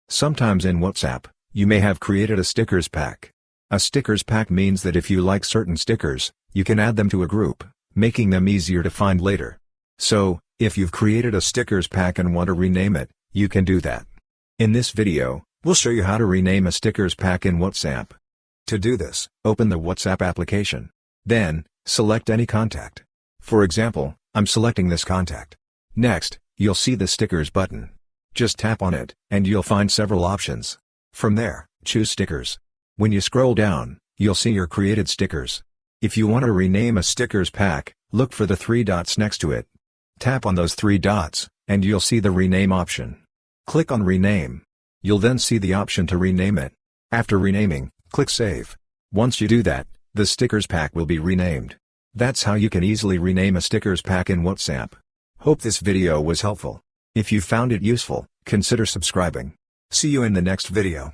Sometimes in WhatsApp, you may have created a stickers pack. A stickers pack means that if you like certain stickers, you can add them to a group, making them easier to find later. So, if you've created a stickers pack and want to rename it, you can do that. In this video, we'll show you how to rename a stickers pack in WhatsApp. To do this, open the WhatsApp application. Then, select any contact. For example, I'm selecting this contact. Next, you'll see the stickers button. Just tap on it, and you'll find several options. From there, choose stickers. When you scroll down, you'll see your created stickers. If you want to rename a stickers pack, look for the 3 dots next to it. Tap on those 3 dots, and you'll see the rename option. Click on rename. You'll then see the option to rename it. After renaming, click save. Once you do that, the stickers pack will be renamed. That's how you can easily rename a stickers pack in WhatsApp. Hope this video was helpful. If you found it useful, consider subscribing. See you in the next video.